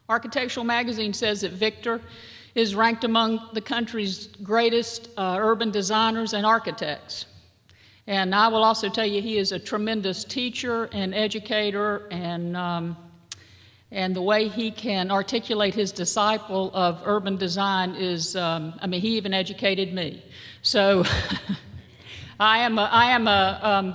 Architectural Magazine says that Victor is ranked among the country's greatest urban designers and architects. And I will also tell you he is a tremendous teacher and educator, and the way he can articulate his disciple of urban design is, he even educated me. So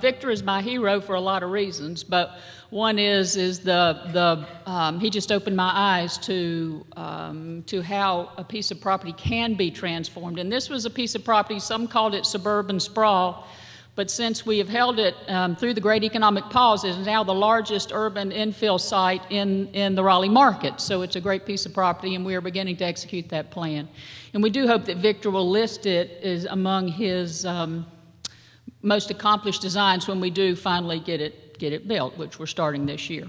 Victor is my hero for a lot of reasons, but one is he just opened my eyes to how a piece of property can be transformed. And this was a piece of property, some called it suburban sprawl, but since we have held it through the great economic pause, it is now the largest urban infill site in the Raleigh market. So it's a great piece of property, and we are beginning to execute that plan. And we do hope that Victor will list it as among his most accomplished designs when we do finally get it built, which we're starting this year.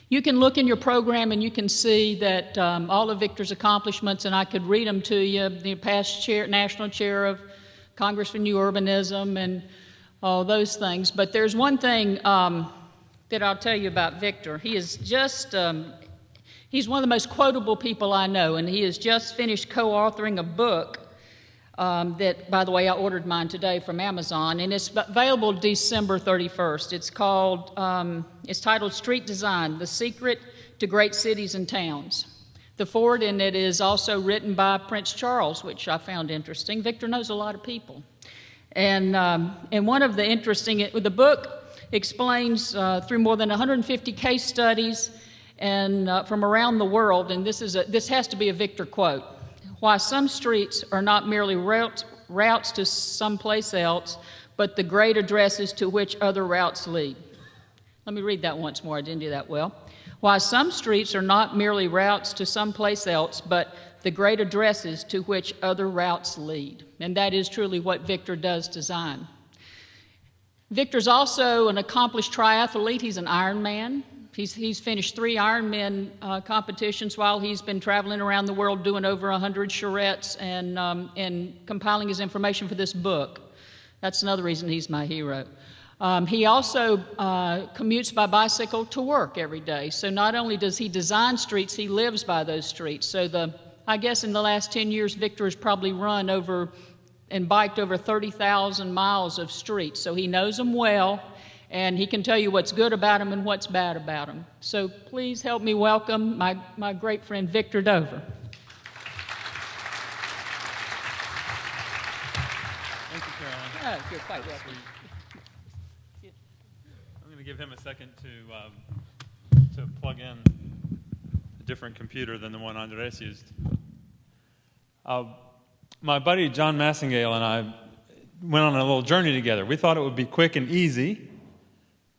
You can look in your program and you can see that all of Victor's accomplishments, and I could read them to you, the past national chair of Congress for New Urbanism and all those things. But there's one thing that I'll tell you about Victor. He is just, he's one of the most quotable people I know, and he has just finished co-authoring a book that, by the way, I ordered mine today from Amazon, and it's available December 31st. It's titled Street Design, The Secret to Great Cities and Towns. The foreword in it is also written by Prince Charles, which I found interesting. Victor knows a lot of people. And one of the the book explains through more than 150 case studies and from around the world, and this has to be a Victor quote, why some streets are not merely routes to someplace else, but the great addresses to which other routes lead. Let me read that once more. I didn't do that well. Why some streets are not merely routes to someplace else, but the great addresses to which other routes lead. And that is truly what Victor does design. Victor's also an accomplished triathlete. He's an Ironman. He's finished 3 Ironman competitions while he's been traveling around the world doing over 100 charrettes and compiling his information for this book. That's another reason he's my hero. He also commutes by bicycle to work every day. So not only does he design streets, he lives by those streets. So I guess in the last 10 years, Victor has probably run over and biked over 30,000 miles of streets. So he knows them well, and he can tell you what's good about them and what's bad about them. So please help me welcome my great friend Victor Dover. Thank you, Caroline. Oh, you're quite welcome. I'm going to give him a second to plug in a different computer than the one Andres used. My buddy John Massingale and I went on a little journey together. We thought it would be quick and easy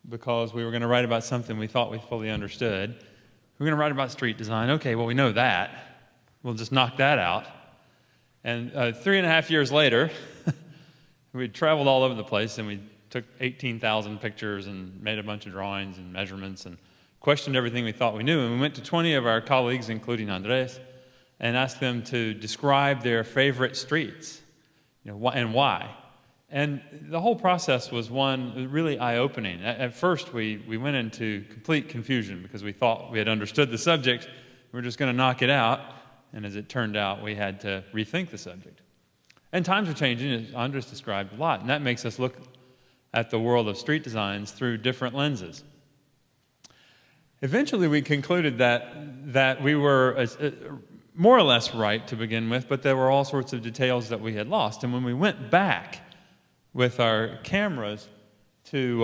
because we were going to write about something we thought we fully understood. We're going to write about street design. Okay, well, we know that. We'll just knock that out. And 3.5 years later, we'd traveled all over the place, and we took 18,000 pictures and made a bunch of drawings and measurements and questioned everything we thought we knew. And we went to 20 of our colleagues, including Andres, and asked them to describe their favorite streets, and why. And the whole process was one really eye-opening. At first, we went into complete confusion because we thought we had understood the subject. We were just going to knock it out. And as it turned out, we had to rethink the subject. And times are changing, as Andres described a lot. And that makes us look at the world of street designs through different lenses. Eventually, we concluded that we were more or less right to begin with, but there were all sorts of details that we had lost. And when we went back with our cameras to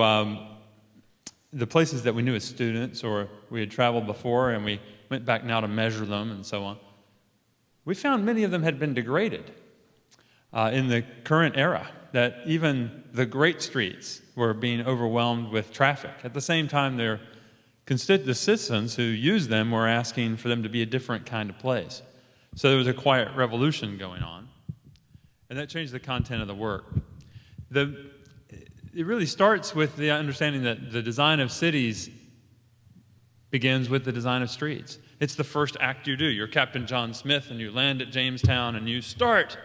the places that we knew as students or we had traveled before, and we went back now to measure them and so on, we found many of them had been degraded in the current era, that even the great streets were being overwhelmed with traffic. At the same time, the citizens who used them were asking for them to be a different kind of place. So there was a quiet revolution going on, and that changed the content of the work. It really starts with the understanding that the design of cities begins with the design of streets. It's the first act you do. You're Captain John Smith, and you land at Jamestown, and you start.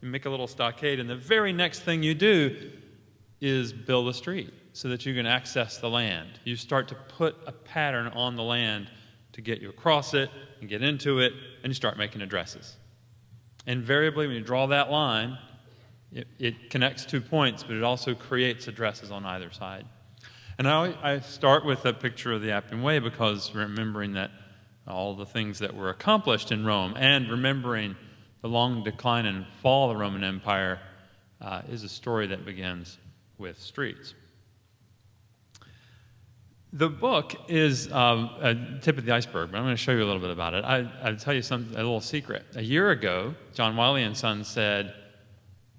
You make a little stockade, and the very next thing you do is build a street so that you can access the land. You start to put a pattern on the land to get you across it and get into it, and you start making addresses. Invariably, when you draw that line, it connects 2 points, but it also creates addresses on either side. And I start with a picture of the Appian Way because remembering that all the things that were accomplished in Rome and remembering the long decline and fall of the Roman Empire is a story that begins with streets. The book is a tip of the iceberg, but I'm going to show you a little bit about it. I'll tell you a little secret. A year ago, John Wiley & Son said,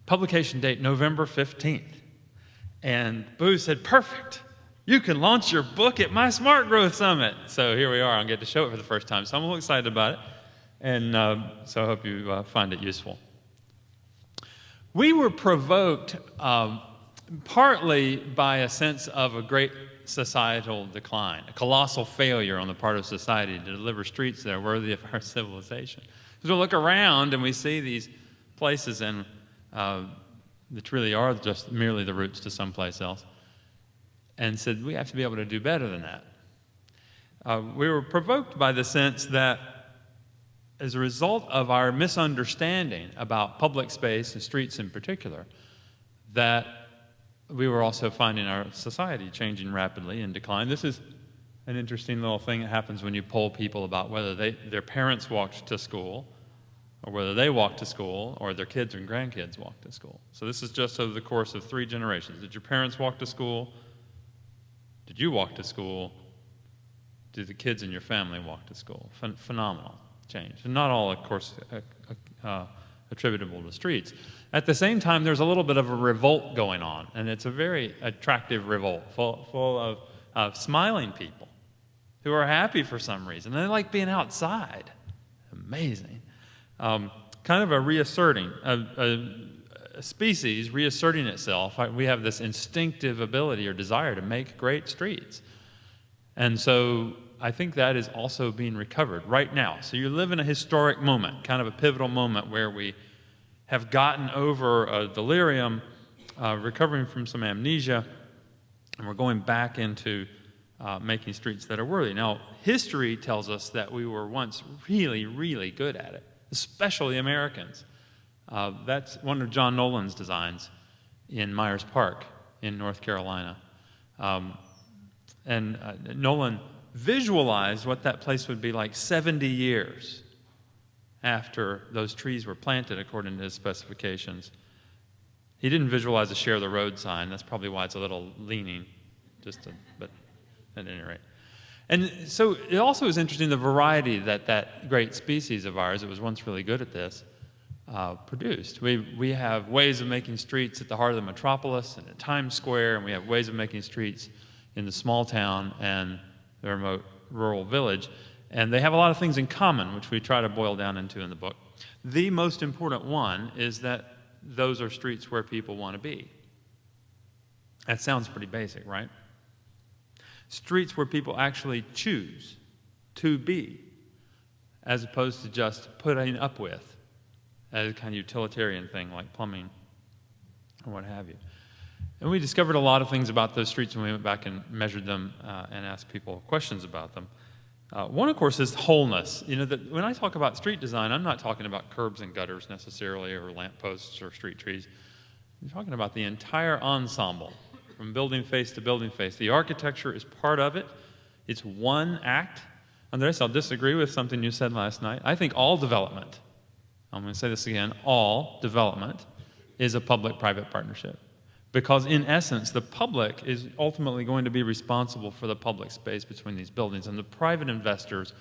publication date November 15th. And Booz said, perfect. You can launch your book at my Smart Growth Summit. So here we are. I'll get to show it for the first time. So I'm a little excited about it. And so I hope you find it useful. We were provoked partly by a sense of a great societal decline, a colossal failure on the part of society to deliver streets that are worthy of our civilization. Because we look around and we see these places and that really are just merely the routes to someplace else, and said we have to be able to do better than that. We were provoked by the sense that as a result of our misunderstanding about public space and streets in particular, that we were also finding our society changing rapidly in decline. This is an interesting little thing that happens when you poll people about whether their parents walked to school, or whether they walked to school, or their kids and grandkids walked to school. So this is just over the course of 3 generations. Did your parents walk to school? Did you walk to school? Did the kids in your family walk to school? Phenomenal change. And not all, of course, attributable to streets. At the same time, there's a little bit of a revolt going on, and it's a very attractive revolt, full of smiling people who are happy for some reason. They like being outside. Amazing. Kind of a reasserting, a species reasserting itself. We have this instinctive ability or desire to make great streets. And so I think that is also being recovered right now. So you live in a historic moment, kind of a pivotal moment where we have gotten over a delirium, recovering from some amnesia, and we're going back into making streets that are worthy. Now, history tells us that we were once really, really good at it, especially Americans. That's one of John Nolan's designs in Myers Park in North Carolina. Nolan visualized what that place would be like 70 years after those trees were planted according to his specifications. He didn't visualize a share the road sign. That's probably why it's a little leaning, but at any rate. And so it also is interesting the variety that great species of ours, it was once really good at this, produced. We have ways of making streets at the heart of the metropolis and at Times Square, and we have ways of making streets in the small town and the remote rural village. And they have a lot of things in common, which we try to boil down into in the book. The most important one is that those are streets where people want to be. That sounds pretty basic, right? Streets where people actually choose to be, as opposed to just putting up with as a kind of utilitarian thing like plumbing or what have you. And we discovered a lot of things about those streets when we went back and measured them and asked people questions about them. One, of course, is wholeness. You know, when I talk about street design, I'm not talking about curbs and gutters necessarily, or lampposts or street trees. I'm talking about the entire ensemble, from building face to building face. The architecture is part of it. It's one act. Andres, I'll disagree with something you said last night. I think all development, I'm going to say this again, all development is a public-private partnership. Because in essence, the public is ultimately going to be responsible for the public space between these buildings, and the private investors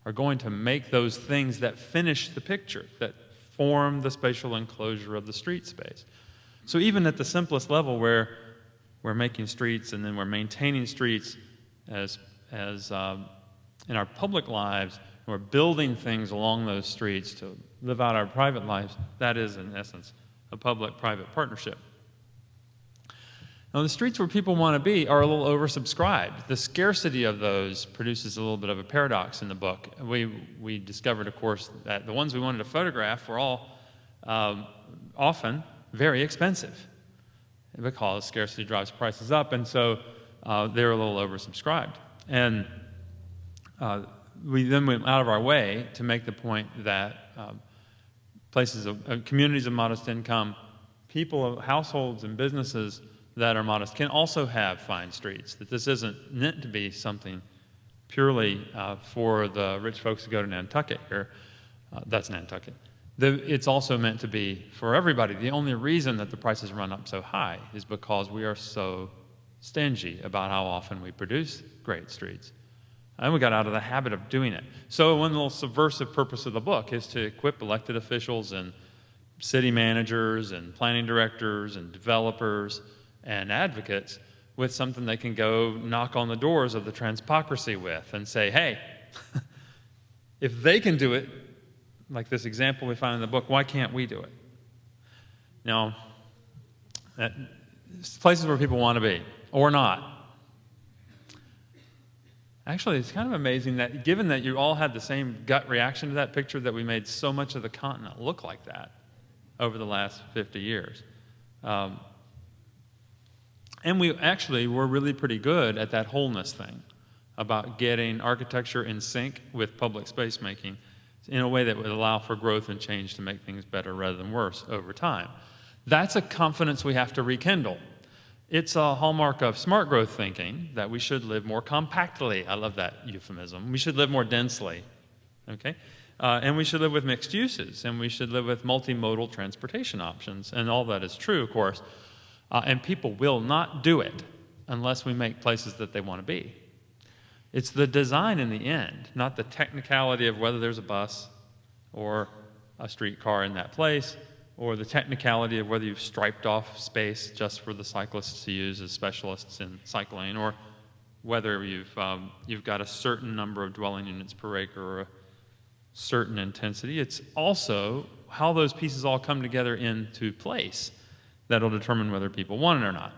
are going to make those things that finish the picture, that form the spatial enclosure of the street space. So even at the simplest level where we're making streets and then we're maintaining streets as in our public lives, and we're building things along those streets to live out our private lives, that is in essence a public-private partnership. Now, the streets where people want to be are a little oversubscribed. The scarcity of those produces a little bit of a paradox in the book. We discovered, of course, that the ones we wanted to photograph were all often very expensive because scarcity drives prices up, and so they're a little oversubscribed. And we then went out of our way to make the point that communities of modest income, people, households and businesses that are modest can also have fine streets, that this isn't meant to be something purely for the rich folks who go to Nantucket here. That's Nantucket. It's also meant to be for everybody. The only reason that the prices run up so high is because we are so stingy about how often we produce great streets. And we got out of the habit of doing it. So one little subversive purpose of the book is to equip elected officials and city managers and planning directors and developers and advocates with something they can go knock on the doors of the transpocracy with and say, hey, if they can do it, like this example we find in the book, why can't we do it? Now, it's places where people want to be, or not. Actually, it's kind of amazing that given that you all had the same gut reaction to that picture, that we made so much of the continent look like that over the last 50 years. And we actually were really pretty good at that wholeness thing, about getting architecture in sync with public space making in a way that would allow for growth and change to make things better rather than worse over time. That's a confidence we have to rekindle. It's a hallmark of smart growth thinking that we should live more compactly. I love that euphemism. We should live more densely, okay? And we should live with mixed uses, and we should live with multimodal transportation options, and all that is true, of course. And people will not do it unless we make places that they want to be. It's the design in the end, not the technicality of whether there's a bus or a streetcar in that place, or the technicality of whether you've striped off space just for the cyclists to use as specialists in cycling, or whether you've got a certain number of dwelling units per acre or a certain intensity. It's also how those pieces all come together into place that'll determine whether people want it or not.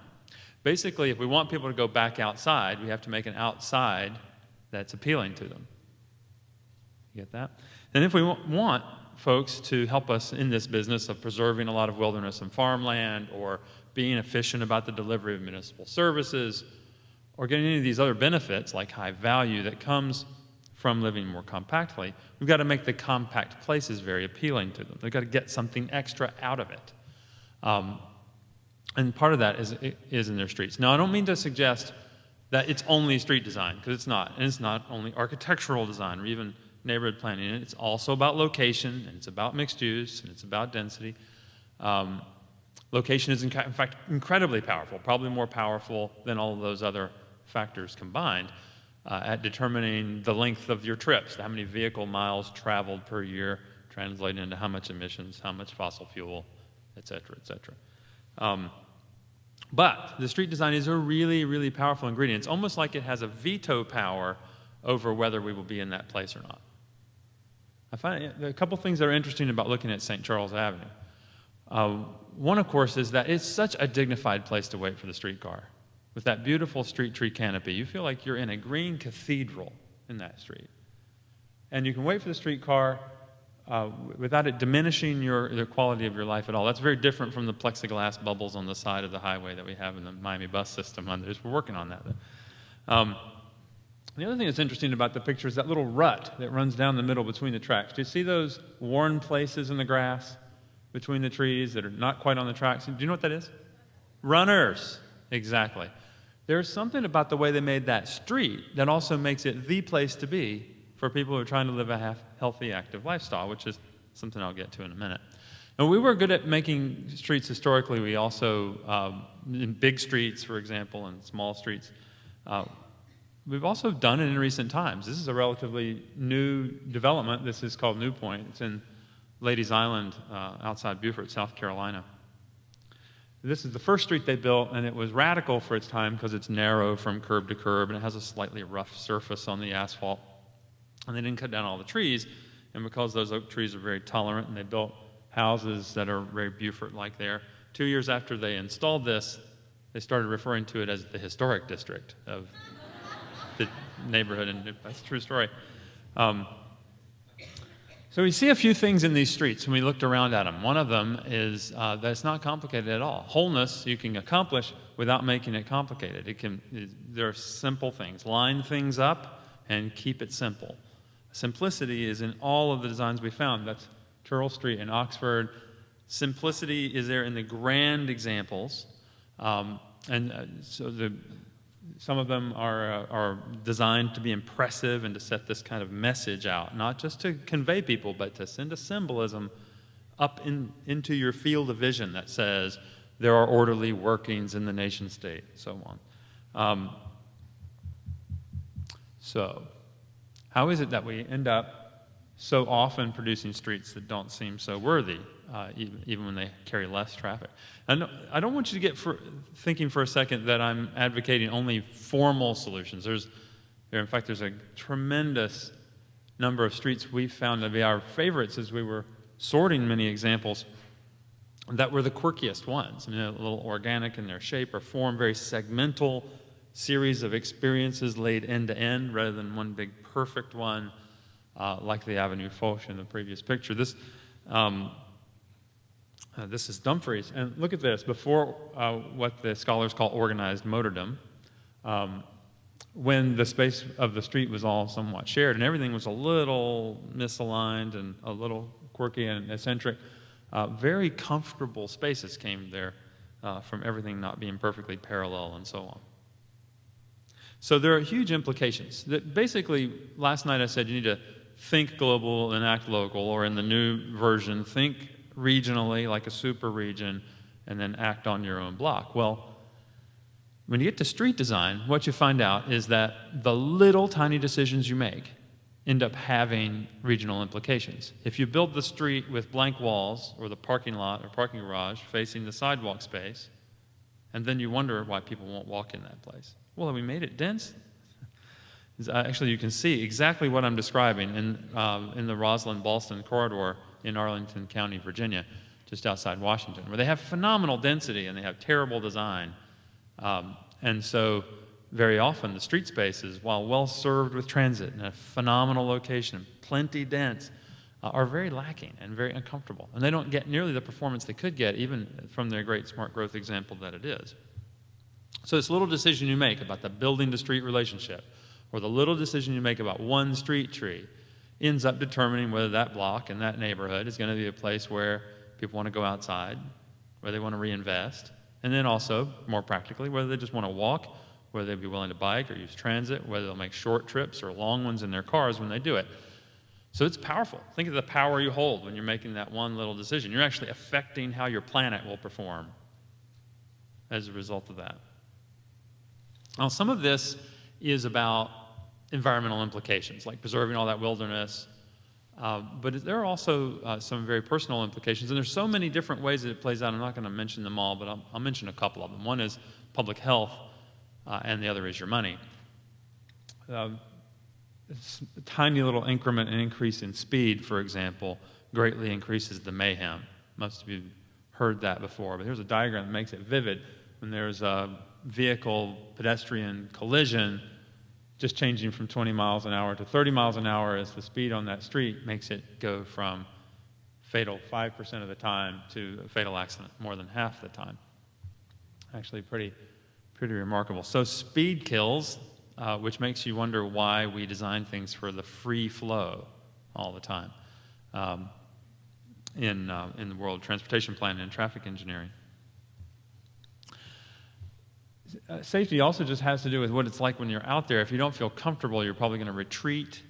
Basically, if we want people to go back outside, we have to make an outside that's appealing to them. You get that? And if we want folks to help us in this business of preserving a lot of wilderness and farmland, or being efficient about the delivery of municipal services, or getting any of these other benefits like high value that comes from living more compactly, we've got to make the compact places very appealing to them. They've got to get something extra out of it. And part of that is in their streets. Now, I don't mean to suggest that it's only street design, because it's not. And it's not only architectural design or even neighborhood planning. It's also about location, and it's about mixed use, and it's about density. Location is, in fact, incredibly powerful, probably more powerful than all of those other factors combined at determining the length of your trips, how many vehicle miles traveled per year, translating into how much emissions, how much fossil fuel, et cetera, et cetera. But the street design is a really, really powerful ingredient. It's almost like it has a veto power over whether we will be in that place or not. I find there are a couple things that are interesting about looking at St. Charles Avenue. One, of course, is that it's such a dignified place to wait for the streetcar. With that beautiful street tree canopy, you feel like you're in a green cathedral in that street. And you can wait for the streetcar without it diminishing the quality of your life at all. That's very different from the plexiglass bubbles on the side of the highway that we have in the Miami bus system. We're working on that. The other thing that's interesting about the picture is that little rut that runs down the middle between the tracks. Do you see those worn places in the grass between the trees that are not quite on the tracks? Do you know what that is? Runners. Exactly. There's something about the way they made that street that also makes it the place to be for people who are trying to live a healthy, active lifestyle, which is something I'll get to in a minute. And we were good at making streets historically. We also, in big streets, for example, and small streets, we've also done it in recent times. This is a relatively new development. This is called New Point. It's in Ladies Island outside Beaufort, South Carolina. This is the first street they built, and it was radical for its time because it's narrow from curb to curb, and it has a slightly rough surface on the asphalt. And they didn't cut down all the trees, and because those oak trees are very tolerant, and they built houses that are very Beaufort-like there, 2 years after they installed this, they started referring to it as the historic district of the neighborhood, and that's a true story. So we see a few things in these streets when we looked around at them. One of them is that it's not complicated at all. Wholeness you can accomplish without making it complicated. There are simple things. Line things up and keep it simple. Simplicity is in all of the designs we found. That's Turl Street in Oxford. Simplicity is there in the grand examples. Some of them are designed to be impressive and to set this kind of message out, not just to convey people, but to send a symbolism up into your field of vision that says there are orderly workings in the nation state, so on. So how is it that we end up so often producing streets that don't seem so worthy, even when they carry less traffic? And I don't want you to get thinking for a second that I'm advocating only formal solutions. In fact, there's a tremendous number of streets we found to be our favorites as we were sorting many examples that were the quirkiest ones. I mean, a little organic in their shape or form, very segmental series of experiences laid end to end rather than one big perfect one, like the Avenue Foch in the previous picture. This is Dumfries, and look at this. Before what the scholars call organized motordom, when the space of the street was all somewhat shared and everything was a little misaligned and a little quirky and eccentric, very comfortable spaces came there from everything not being perfectly parallel and so on. So there are huge implications. That basically, last night I said you need to think global and act local, or in the new version, think regionally like a super region and then act on your own block. Well, when you get to street design, what you find out is that the little tiny decisions you make end up having regional implications. If you build the street with blank walls or the parking lot or parking garage facing the sidewalk space, and then you wonder why people won't walk in that place. Well, have we made it dense? Actually, you can see exactly what I'm describing in the Roslyn-Ballston corridor in Arlington County, Virginia, just outside Washington, where they have phenomenal density and they have terrible design. And so very often the street spaces, while well served with transit in a phenomenal location, plenty dense, are very lacking and very uncomfortable. And they don't get nearly the performance they could get even from their great smart growth example that it is. So this little decision you make about the building to street relationship, or the little decision you make about one street tree, ends up determining whether that block and that neighborhood is going to be a place where people want to go outside, where they want to reinvest, and then also, more practically, whether they just want to walk, whether they'd be willing to bike or use transit, whether they'll make short trips or long ones in their cars when they do it. So it's powerful. Think of the power you hold when you're making that one little decision. You're actually affecting how your planet will perform as a result of that. Now, some of this is about environmental implications, like preserving all that wilderness, but there are also some very personal implications, and there's so many different ways that it plays out. I'm not going to mention them all, but I'll mention a couple of them. One is public health, and the other is your money. A tiny little increment and increase in speed, for example, greatly increases the mayhem. Most of you have heard that before, but here's a diagram that makes it vivid. When there's a vehicle-pedestrian collision, just changing from 20 miles an hour to 30 miles an hour as the speed on that street makes it go from fatal 5% of the time to a fatal accident more than half the time. Actually pretty remarkable. So speed kills, which makes you wonder why we design things for the free flow all the time in the world of transportation planning and traffic engineering. Safety also just has to do with what it's like when you're out there. If you don't feel comfortable, you're probably going to retreat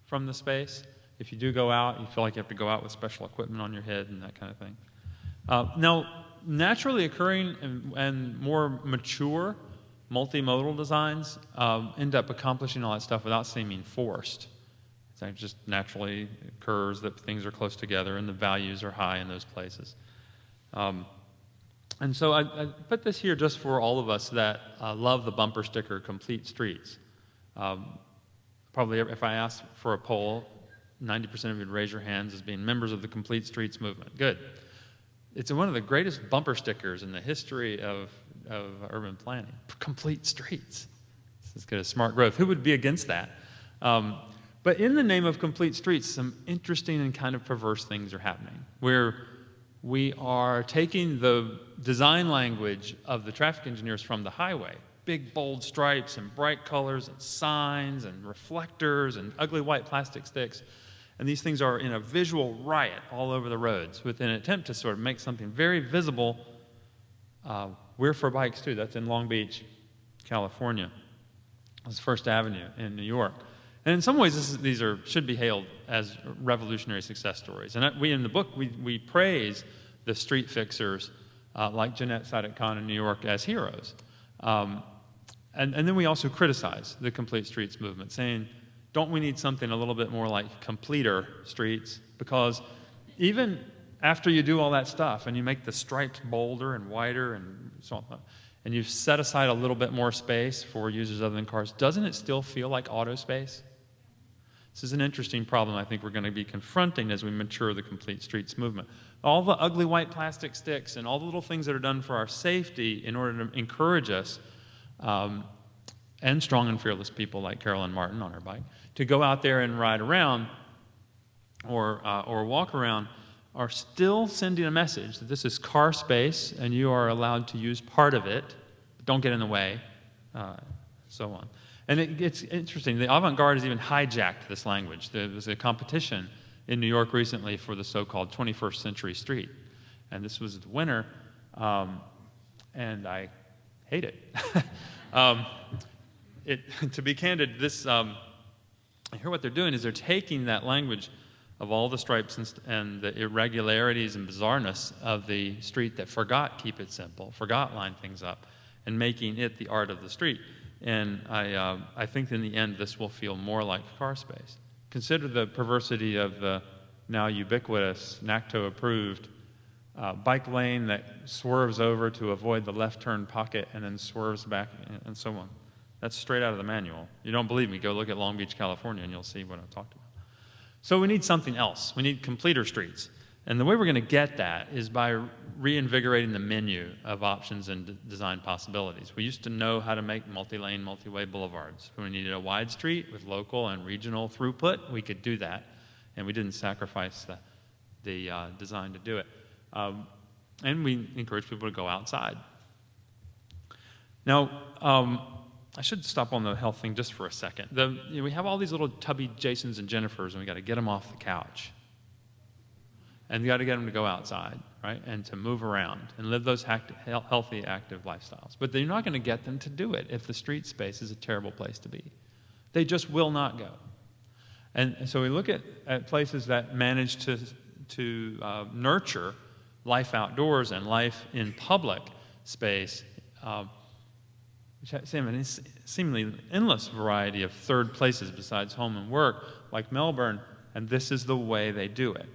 from the space. If you do go out, you feel like you have to go out with special equipment on your head and that kind of thing. Now, naturally occurring and more mature multimodal designs end up accomplishing all that stuff without seeming forced. It just naturally occurs that things are close together and the values are high in those places. And so I put this here just for all of us that love the bumper sticker Complete Streets. Probably if I asked for a poll, 90% of you would raise your hands as being members of the Complete Streets movement. Good. It's one of the greatest bumper stickers in the history of urban planning. Complete Streets. This is good as smart growth. Who would be against that? But in the name of Complete Streets, some interesting and kind of perverse things are happening, where we are taking the design language of the traffic engineers from the highway big, bold stripes and bright colors and signs and reflectors and ugly white plastic sticks. And these things are in a visual riot all over the roads with an attempt to sort of make something very visible. We're for bikes, too. That's in Long Beach, California. It's First Avenue in New York. And in some ways, these should be hailed as revolutionary success stories. And we, in the book, we praise the street fixers like Jeanette Sadik Khan in New York as heroes. And then we also criticize the Complete Streets movement, saying, don't we need something a little bit more like completer streets? Because even after you do all that stuff and you make the stripes bolder and wider and so on, and you've set aside a little bit more space for users other than cars, doesn't it still feel like auto space? This is an interesting problem I think we're going to be confronting as we mature the Complete Streets movement. All the ugly white plastic sticks and all the little things that are done for our safety in order to encourage us, and strong and fearless people like Carolyn Martin on her bike, to go out there and ride around or walk around, are still sending a message that this is car space and you are allowed to use part of it, but don't get in the way, so on. And it's interesting, the avant-garde has even hijacked this language. There was a competition in New York recently for the so-called 21st century street. And this was the winner, and I hate it. To be candid, here what they're doing is they're taking that language of all the stripes and the irregularities and bizarreness of the street that forgot keep it simple, forgot line things up, and making it the art of the street. And I think in the end, this will feel more like car space. Consider the perversity of the now ubiquitous, NACTO-approved bike lane that swerves over to avoid the left turn pocket and then swerves back and so on. That's straight out of the manual. You don't believe me, go look at Long Beach, California, and you'll see what I'm talking about. So we need something else. We need completer streets. And the way we're going to get that is by reinvigorating the menu of options and design possibilities. We used to know how to make multi-lane, multi-way boulevards. When we needed a wide street with local and regional throughput, we could do that, and we didn't sacrifice the design to do it. And we encourage people to go outside. Now, I should stop on the health thing just for a second. We have all these little tubby Jasons and Jennifers, and we got to get them off the couch. And you got to get them to go outside, right, and to move around and live those healthy, active lifestyles. But you're not going to get them to do it if the street space is a terrible place to be. They just will not go. And so we look at places that manage to nurture life outdoors and life in public space, which has a seemingly endless variety of third places besides home and work, like Melbourne, and this is the way they do it.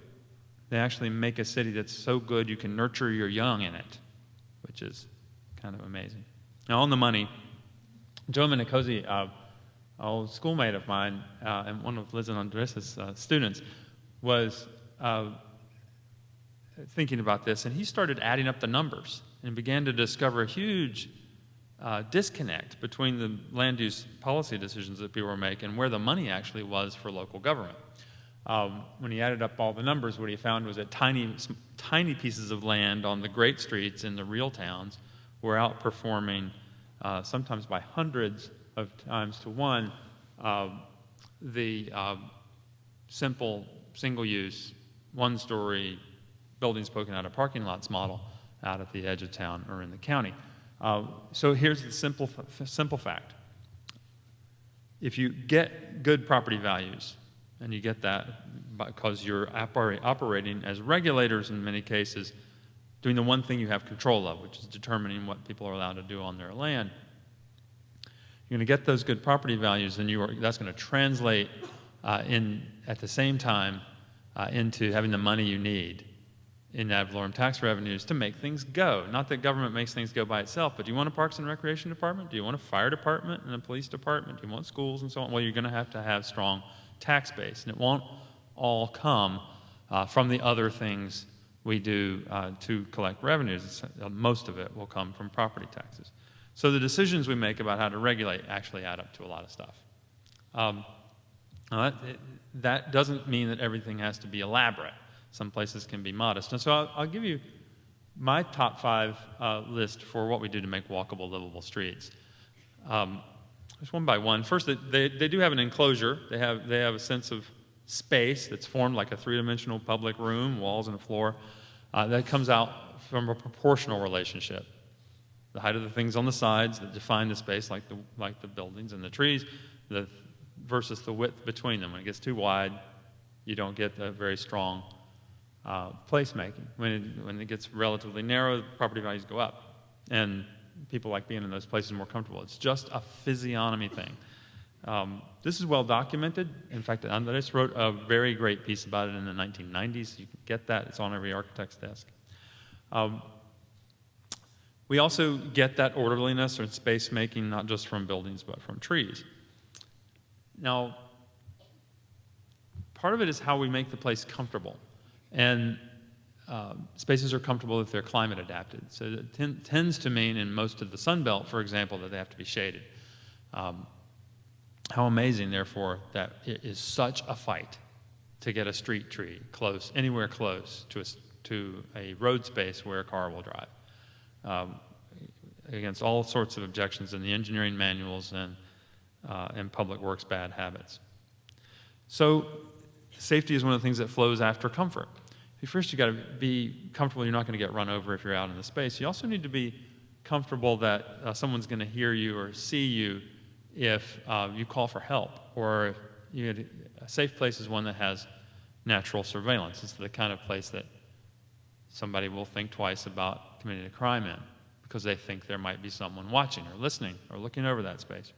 They actually make a city that's so good you can nurture your young in it, which is kind of amazing. Now, on the money, Joe Minicosi, an old schoolmate of mine and one of Liz and Andres' students, was thinking about this, and he started adding up the numbers and began to discover a huge disconnect between the land use policy decisions that people were making and where the money actually was for local government. When he added up all the numbers, what he found was that tiny pieces of land on the great streets in the real towns were outperforming, sometimes by hundreds of times to one, the simple, single-use, one-story buildings poking out of parking lots model out at the edge of town or in the county. So here's the simple fact. If you get good property values, and you get that because you're operating as regulators in many cases, doing the one thing you have control of, which is determining what people are allowed to do on their land. You're going to get those good property values, and that's going to translate at the same time into having the money you need in ad valorem tax revenues to make things go. Not that government makes things go by itself, but do you want a Parks and Recreation Department? Do you want a fire department and a police department? Do you want schools and so on? Well, you're going to have strong tax base, and it won't all come from the other things we do to collect revenues. Most of it will come from property taxes. So the decisions we make about how to regulate actually add up to a lot of stuff. That doesn't mean that everything has to be elaborate. Some places can be modest. And so I'll give you my top 5 list for what we do to make walkable, livable streets. Just one by one. First, they do have an enclosure. They have a sense of space that's formed like a three-dimensional public room, walls and a floor, that comes out from a proportional relationship. The height of the things on the sides that define the space, like the buildings and the trees, versus the width between them. When it gets too wide, you don't get a very strong placemaking. When it gets relatively narrow, property values go up, and people like being in those places more comfortable. It's just a physiognomy thing. This is well documented. In fact, Andres wrote a very great piece about it in the 1990s. You can get that. It's on every architect's desk. We also get that orderliness or space making not just from buildings but from trees. Now, part of it is how we make the place comfortable. And spaces are comfortable if they're climate adapted. So it tends to mean in most of the Sun Belt, for example, that they have to be shaded. How amazing, therefore, that it is such a fight to get a street tree close, anywhere close to a road space where a car will drive, against all sorts of objections in the engineering manuals and public works bad habits. So safety is one of the things that flows after comfort. First, you got to be comfortable you're not going to get run over if you're out in the space. You also need to be comfortable that someone's going to hear you or see you if you call for help, or a safe place is one that has natural surveillance. It's the kind of place that somebody will think twice about committing a crime in because they think there might be someone watching or listening or looking over that space.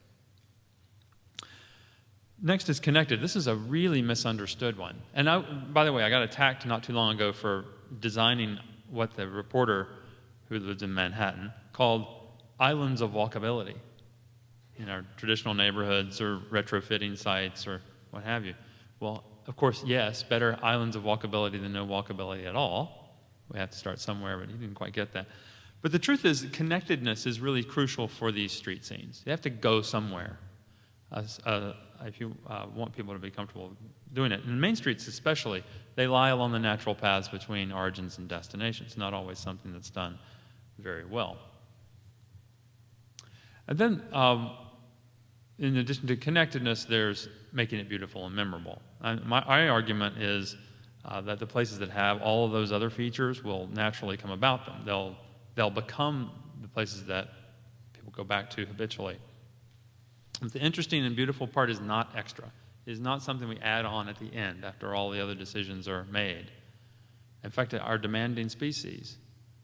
Next is connected. This is a really misunderstood one. And by the way, I got attacked not too long ago for designing what the reporter who lives in Manhattan called islands of walkability in our traditional neighborhoods or retrofitting sites or what have you. Well, of course, yes, better islands of walkability than no walkability at all. We have to start somewhere, but he didn't quite get that. But the truth is, connectedness is really crucial for these street scenes. You have to go somewhere if you want people to be comfortable doing it. And main streets especially, they lie along the natural paths between origins and destinations, not always something that's done very well. And then, in addition to connectedness, there's making it beautiful and memorable. My argument is that the places that have all of those other features will naturally come about them. They'll become the places that people go back to habitually. But the interesting and beautiful part is not extra. It is not something we add on at the end after all the other decisions are made. In fact, our demanding species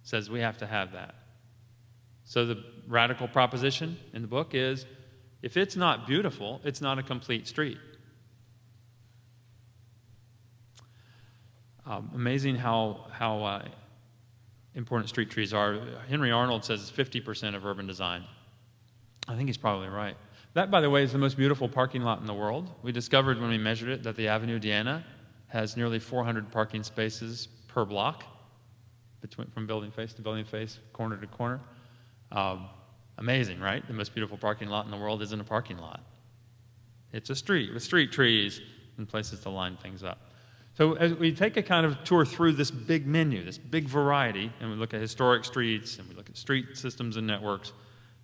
says we have to have that. So the radical proposition in the book is, if it's not beautiful, it's not a complete street. Amazing how important street trees are. Henry Arnold says it's 50% of urban design. I think he's probably right. That, by the way, is the most beautiful parking lot in the world. We discovered when we measured it that the Avenue Diana has nearly 400 parking spaces per block, from building face to building face, corner to corner. Amazing, right? The most beautiful parking lot in the world isn't a parking lot. It's a street with street trees and places to line things up. So as we take a kind of tour through this big menu, this big variety, and we look at historic streets, and we look at street systems and networks,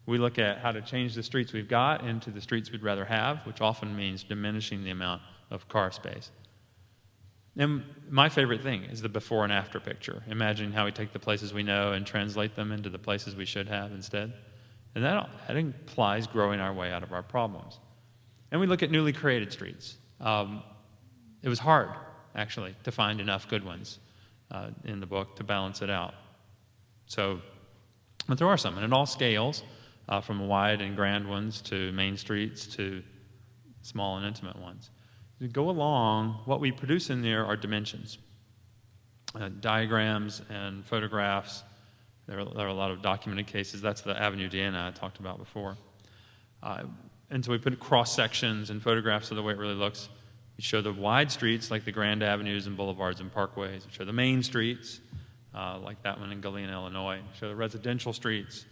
we look at how to change the streets we've got into the streets we'd rather have, which often means diminishing the amount of car space. And my favorite thing is the before and after picture. Imagining how we take the places we know and translate them into the places we should have instead. And that implies growing our way out of our problems. And we look at newly created streets. It was hard, actually, to find enough good ones in the book to balance it out. But there are some, and it all scales. From wide and grand ones to main streets to small and intimate ones. As we go along, what we produce in there are dimensions, diagrams and photographs. There are a lot of documented cases. That's the Avenue Diana I talked about before. And so we put cross sections and photographs of the way it really looks. We show the wide streets like the grand avenues and boulevards and parkways. We show the main streets like that one in Galena, Illinois. We show the residential streets.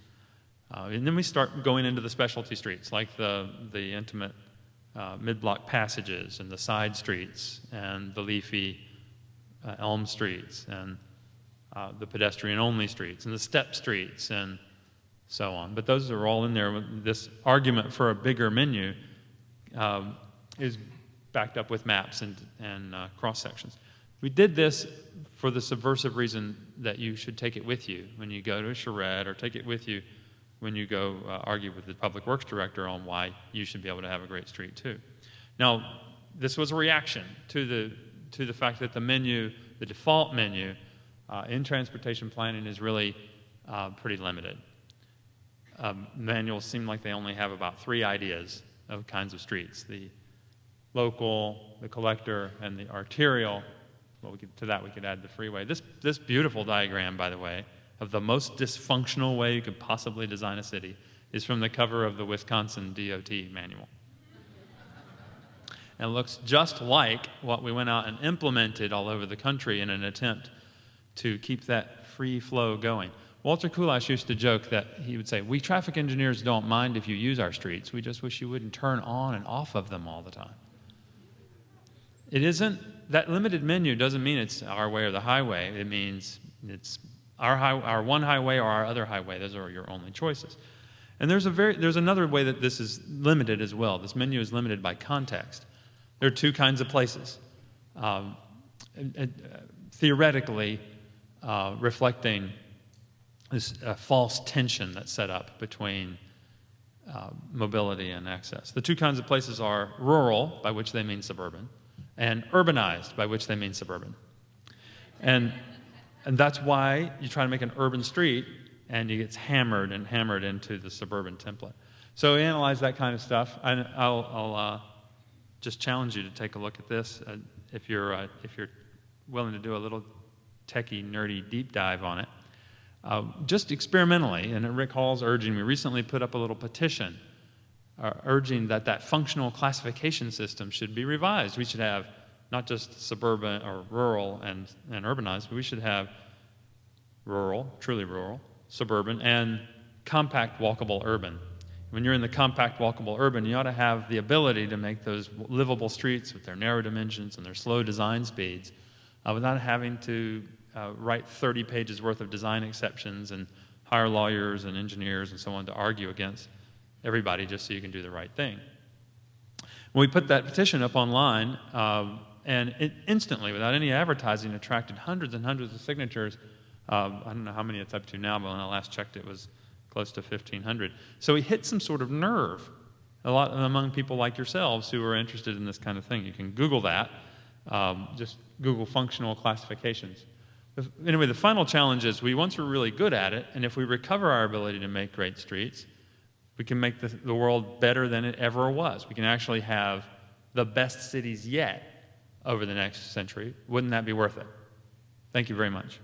And then we start going into the specialty streets, like the intimate mid-block passages and the side streets and the leafy elm streets and the pedestrian-only streets and the step streets and so on. But those are all in there. This argument for a bigger menu is backed up with maps and cross-sections. We did this for the subversive reason that you should take it with you when you go to a charrette, or take it with you when you go argue with the public works director on why you should be able to have a great street too. Now, this was a reaction to the fact that the menu, the default menu in transportation planning, is really pretty limited. Manuals seem like they only have about 3 ideas of kinds of streets: the local, the collector, and the arterial. Well, to that we could add the freeway. This beautiful diagram, by the way, of the most dysfunctional way you could possibly design a city is from the cover of the Wisconsin DOT manual. And it looks just like what we went out and implemented all over the country in an attempt to keep that free flow going. Walter Kulash used to joke that he would say, "We traffic engineers don't mind if you use our streets. We just wish you wouldn't turn on and off of them all the time." It isn't, that limited menu doesn't mean it's our way or the highway. It means it's our one highway or our other highway. Those are your only choices. And there's another way that this is limited as well. This menu is limited by context. There are 2 kinds of places. Theoretically, reflecting this false tension that's set up between mobility and access. The 2 kinds of places are rural, by which they mean suburban, and urbanized, by which they mean suburban. And that's why you try to make an urban street, and it gets hammered into the suburban template. So we analyze that kind of stuff. I'll just challenge you to take a look at this if you're willing to do a little techie, nerdy deep dive on it. Just experimentally, and at Rick Hall's urging, we recently put up a little petition urging that functional classification system should be revised. We should have not just suburban or rural and urbanized, but we should have rural, truly rural, suburban, and compact walkable urban. When you're in the compact walkable urban, you ought to have the ability to make those livable streets with their narrow dimensions and their slow design speeds without having to write 30 pages worth of design exceptions and hire lawyers and engineers and so on to argue against everybody just so you can do the right thing. When we put that petition up online, and it instantly, without any advertising, attracted hundreds and hundreds of signatures. I don't know how many it's up to now, but when I last checked it was close to 1,500. So we hit some sort of nerve a lot among people like yourselves who are interested in this kind of thing. You can Google that. Just Google functional classifications. Anyway, the final challenge is once we're really good at it, and if we recover our ability to make great streets, we can make the world better than it ever was. We can actually have the best cities yet over the next century. Wouldn't that be worth it? Thank you very much.